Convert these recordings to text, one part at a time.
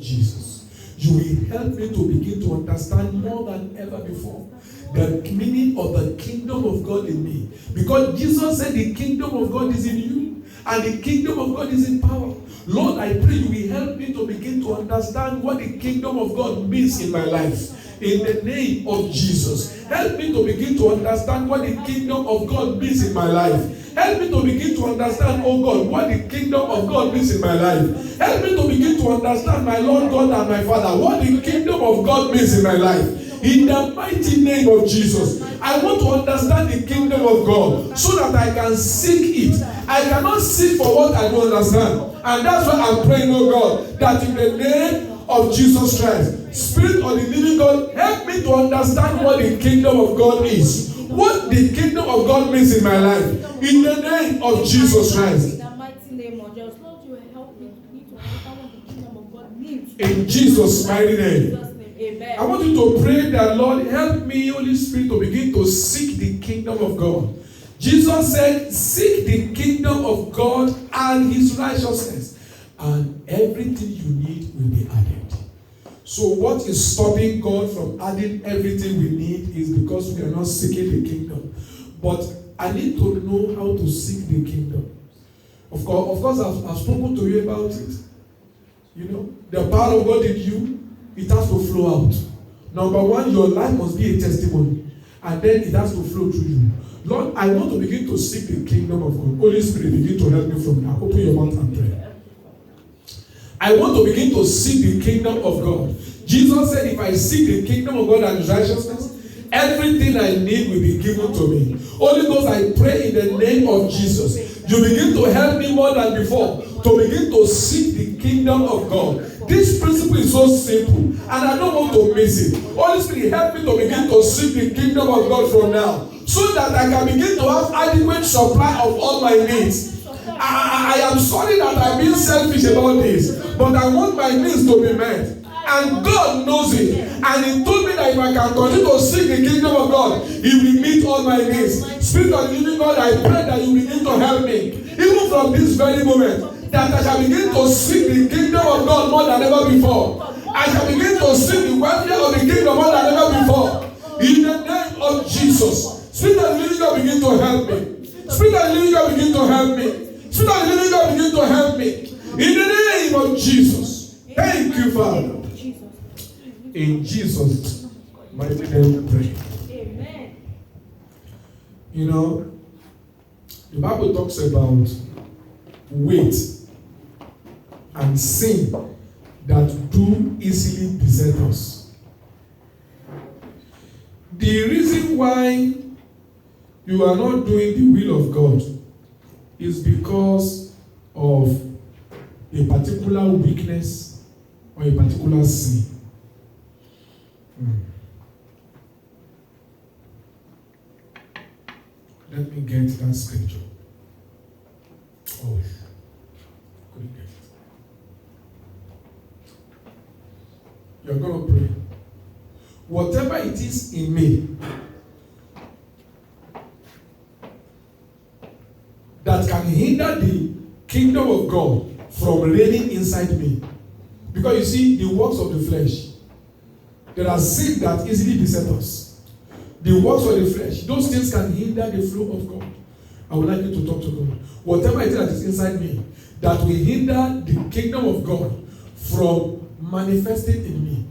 Jesus. You will help me to begin to understand more than ever before the meaning of the kingdom of God in me. Because Jesus said the kingdom of God is in you and the kingdom of God is in power. Lord, I pray you will help me to begin to understand what the kingdom of God means in my life. In the name of Jesus, help me to begin to understand what the kingdom of God means in my life. Help me to begin to understand, oh God, what the kingdom of God means in my life. Help me to begin to understand, my Lord God and my Father, what the kingdom of God means in my life. In the mighty name of Jesus, I want to understand the kingdom of God so that I can seek it. I cannot seek for what I don't understand. And that's why I'm praying, oh God, that in the name of Jesus Christ, Spirit of the living God, help me to understand what the kingdom of God is. What the kingdom of God means in my life. In the name of Jesus Christ. In the mighty name of Jesus, Lord, you will help me to understand what the kingdom of God means. In Jesus' mighty name. Amen. I want you to pray that, Lord, help me, Holy Spirit, to begin to seek the kingdom of God. Jesus said, seek the kingdom of God and his righteousness, and everything you need will be added. So what is stopping God from adding everything we need is because we are not seeking the kingdom. But I need to know how to seek the kingdom. Of course, I've spoken to you about it. You know, the power of God in you, it has to flow out. Number one, your life must be a testimony. And then it has to flow through you. Lord, I want to begin to seek the kingdom of God. Holy Spirit, begin to help me from now. Open your mouth and pray. I want to begin to seek the kingdom of God. Jesus said, if I seek the kingdom of God and his righteousness, everything I need will be given to me. Holy Ghost, I pray in the name of Jesus, you begin to help me more than before to begin to seek the kingdom of God. This principle is so simple, and I don't want to miss it. Holy Spirit, help me to begin to seek the kingdom of God from now, so that I can begin to have adequate supply of all my needs. I am sorry that I'm being selfish about this, but I want my needs to be met. And God knows it. And he told me that if I can continue to seek the kingdom of God, he will meet all my needs. Spirit of the living God, I pray that you begin to help me. Even from this very moment, that I shall begin to seek the kingdom of God more than ever before. I shall begin to seek the welfare of the kingdom more than ever before. In the name of Jesus. Spirit of the living God, begin to help me. Spirit of the living God, begin to help me. Spirit of the living God, begin to help me. In the name of Jesus. Thank you, Father. In Jesus' mighty name we pray. Amen. You know, the Bible talks about weight and sin that do easily beset us. The reason why you are not doing the will of God is because of a particular weakness or a particular sin. Let me get that scripture. Oh, couldn't get it. You're going to pray. Whatever it is in me that can hinder the kingdom of God from reigning inside me. Because you see, the works of the flesh, there are sins that easily beset us. The works of the flesh, those things can hinder the flow of God. I would like you to talk to God. Whatever it is that is inside me that will hinder the kingdom of God from manifesting in me,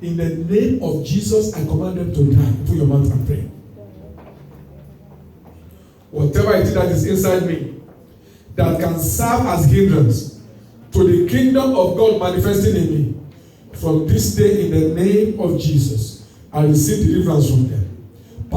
in the name of Jesus, I command them to die. Put your mouth and pray. Whatever it is that is inside me that can serve as hindrance to the kingdom of God manifesting in me, from this day, in the name of Jesus, I receive deliverance from them. I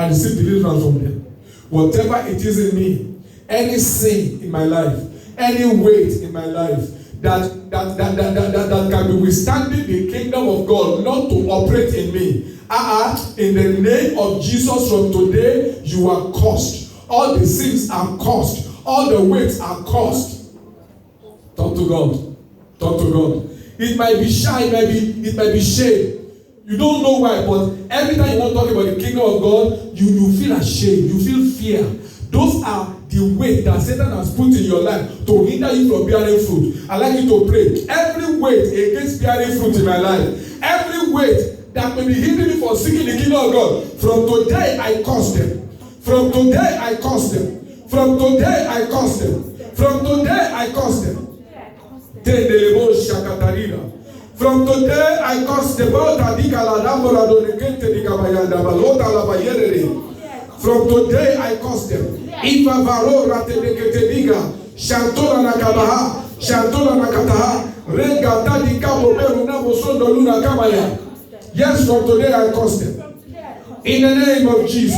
receive deliverance from them. Whatever it is in me, any sin in my life, any weight in my life that can be withstanding the kingdom of God not to operate in me. In the name of Jesus, from today, you are cursed. All the sins are cursed. All the weights are cursed. Talk to God. Talk to God. It might be shy, it might be shame. You don't know why, but every time you want to talk about the kingdom of God, you feel ashamed, you feel fear. Those are the weight that Satan has put in your life to hinder you from bearing fruit. I like you to pray. Every weight against bearing fruit in my life, every weight that may be hindering me from seeking the kingdom of God, from today I curse them. From today I curse them. From today I curse them. From today I curse them. From today I curse the From today I curse them. Ivavaro rateneketediga, Shantola nakabaha, Shantola nakataha, Regata di cabo peruna bosondo luna kamaya. Yes, from today I curse them. In the name of Jesus.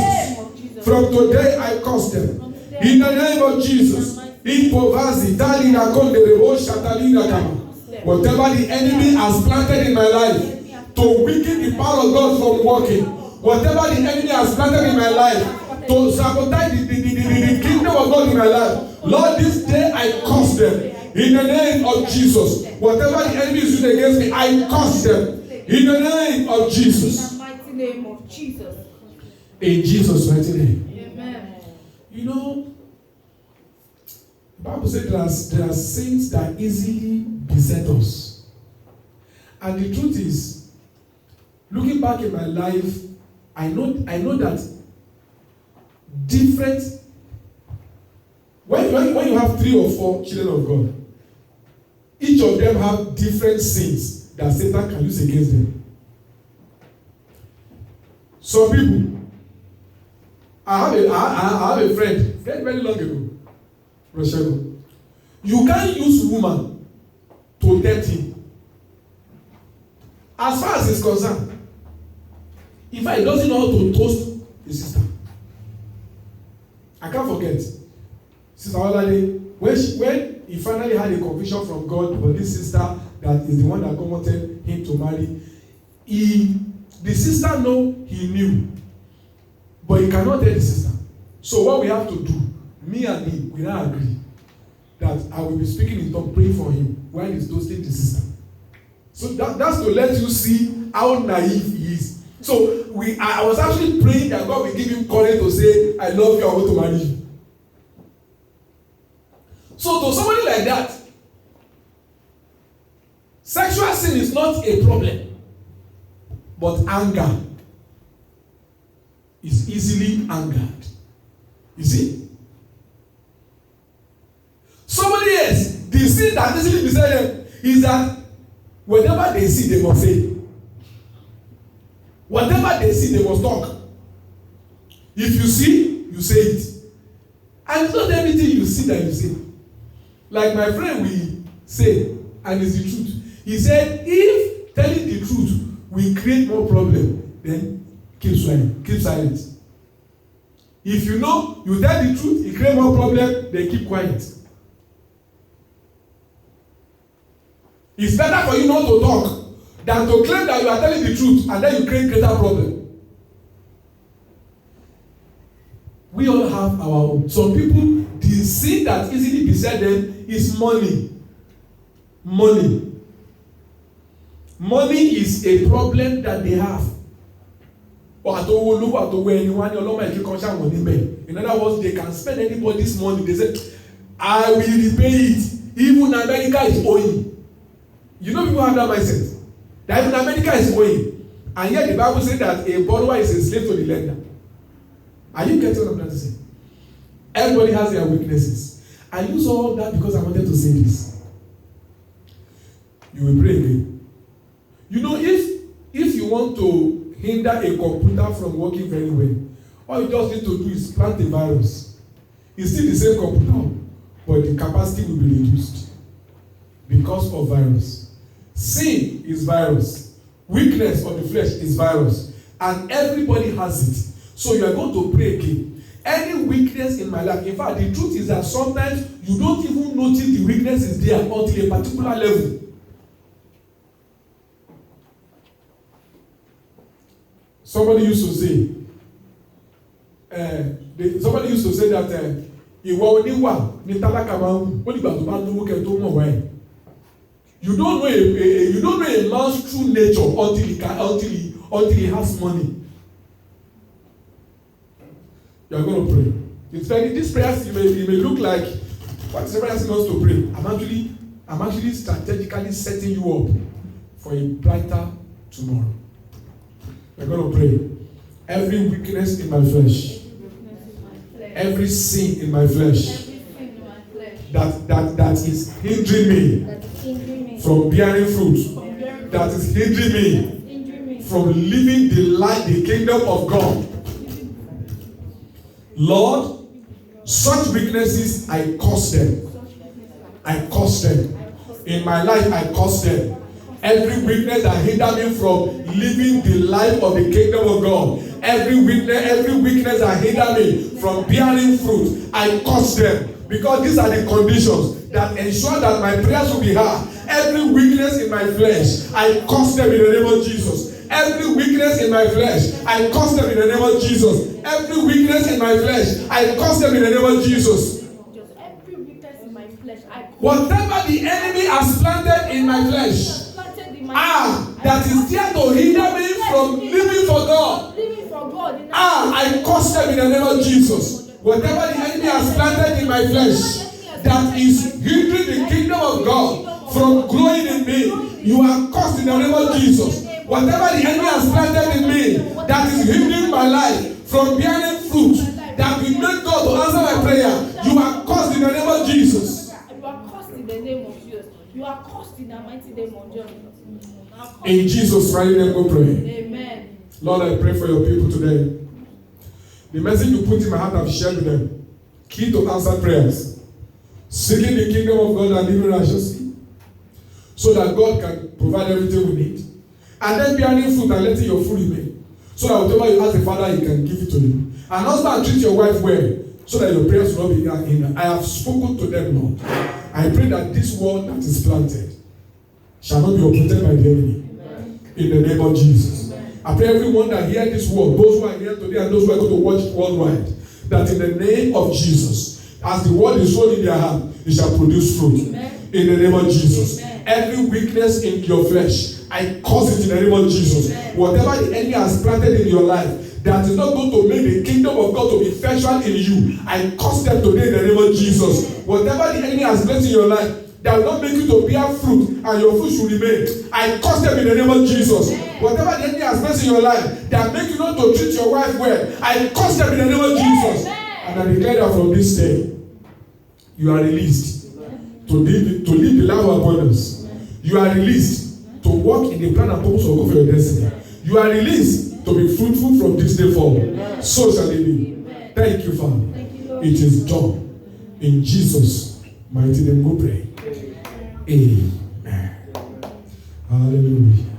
From today I curse them. In the name of Jesus. Ipovazi, Talina Konde Rebo, Shatalina Kama. Whatever the enemy has planted in my life to weaken the power of God from working, whatever the enemy has planted in my life to sabotage the kingdom of God in my life, Lord, this day I curse them in the name of Jesus. Whatever the enemy is doing against me, I curse them in the name of Jesus. In the mighty name of Jesus. In Jesus' mighty name. Amen. You know, the Bible says there are sins that easily beset us. And the truth is, looking back in my life, I know that different, when you have 3 or 4 children of God, each of them have different sins that Satan can use against them. Some people, I have a friend very long ago, Rochelle. You can't use woman to tempt him. As far as he's concerned, in fact, he doesn't know how to toast his sister. I can't forget, Sister Olade, when he finally had a conviction from God for this sister that is the one that God wanted him to marry, the sister he knew, but he cannot tell the sister. So what we have to do, me and him, we now agree that I will be speaking in tongues, praying for him while he's toasting the sister. So that's to let you see how naive he is. So I was actually praying that God will give him courage to say, I love you, I want to marry you. So to somebody like that, sexual sin is not a problem, but anger is easily angered. You see? Somebody else, the sin that easily beside them is that whatever they see, they must say. Whatever they see, they must talk. If you see, you say it. And it's not everything you see that you say. Like my friend will say, and it's the truth. He said, if telling the truth will create more problem, then keep silent. If you know, you tell the truth, it create more problem, then keep quiet. It's better for you not to talk than to claim that you are telling the truth and then you create greater problem. We all have our own. Some people, the sin that easily beset them is money. Money is a problem that they have. In other words, they can spend anybody's money. They say, I will repay it. Even America is owing. You know people have that mindset. That even America is owing. And yet the Bible says that a borrower is a slave to the lender. Are you getting what I'm trying to say? Everybody has their weaknesses. I use all that because I wanted to say this. You will pray again. You know, if you want to hinder a computer from working very well, all you just need to do is plant a virus. It's still the same computer, but the capacity will be reduced because of virus. Sin is virus. Weakness of the flesh is virus. And everybody has it. So you are going to pray again. Any weakness in my life, in fact, the truth is that sometimes you don't even notice the weakness is there until a particular level. Somebody used to say that ìwọ oníwà ní tálákà máa ń ó dìgbà tó bá lówó kẹ́ tó mọ̀ wáyé. You don't know a man's true nature until he has money. You are going to pray. It's very, these prayers, it may look like, what is everybody asking us to pray? I'm actually strategically setting you up for a brighter tomorrow. We're going to pray. Every weakness in my flesh, every sin in my flesh, that is hindering me from bearing fruit, that is hindering me from living the kingdom of God. Lord, such weaknesses, I curse them. I curse them. In my life, I curse them. Every weakness that hinders me from living the life of the kingdom of God, every weakness that hinders me from bearing fruit, I curse them. Because these are the conditions that ensure that my prayers will be heard. Every weakness in my flesh, I curse them in the name of Jesus. Every weakness in my flesh, I curse them in the name of Jesus. Every weakness in my flesh, I curse them in the name of Jesus. Every weakness in my flesh, whatever the enemy has planted in my flesh, that is there to hinder me from living for God. I curse them in the name of Jesus. Whatever the enemy has planted in my flesh that is hindering the kingdom of God from growing in me, you are cursed in the name of Jesus. Whatever the enemy has planted in me that is hindering my life from bearing fruit, that will make God to answer my prayer, you are cursed in the name of Jesus. You are cursed in the name of Jesus. You are cursed in the mighty name of Jesus. In Jesus' mighty name we pray. Amen. Lord, I pray for your people today. The message you put in my heart, I've shared with them. Key to answered prayers. Seeking the kingdom of God and living righteously, so that God can provide everything we need. And then bearing fruit and letting your fruit remain. So that whatever you ask the Father, He can give it to you. And husband, treat your wife well, so that your prayers will not be hindered. I have spoken to them, Lord. I pray that this word that is planted shall not be uprooted by the enemy. Amen. In the name of Jesus. Amen. I pray everyone that hear this word, those who are here today and those who are going to watch it worldwide, that in the name of Jesus, as the word is sown in their heart, it shall produce fruit. Amen. In the name of Jesus. Amen. Every weakness in your flesh, I curse it in the name of Jesus. Amen. Whatever the enemy has planted in your life that is not going to make the kingdom of God to be effectual in you, I curse them today in the name of Jesus. Amen. Whatever the enemy has placed in your life that will not make you to bear fruit and your fruit should remain, I curse them in the name of Jesus. Amen. Whatever the enemy has placed in your life that make you not to treat your wife well, I curse them in the name of Jesus. Amen. And I declare that from this day, you are released to live the life of abundance. You are released to walk in the plan and purpose of God for your destiny. You are released to be fruitful from this day forward. So shall it be. Thank you, Father. It is done. In Jesus' mighty name we pray. Amen. Hallelujah.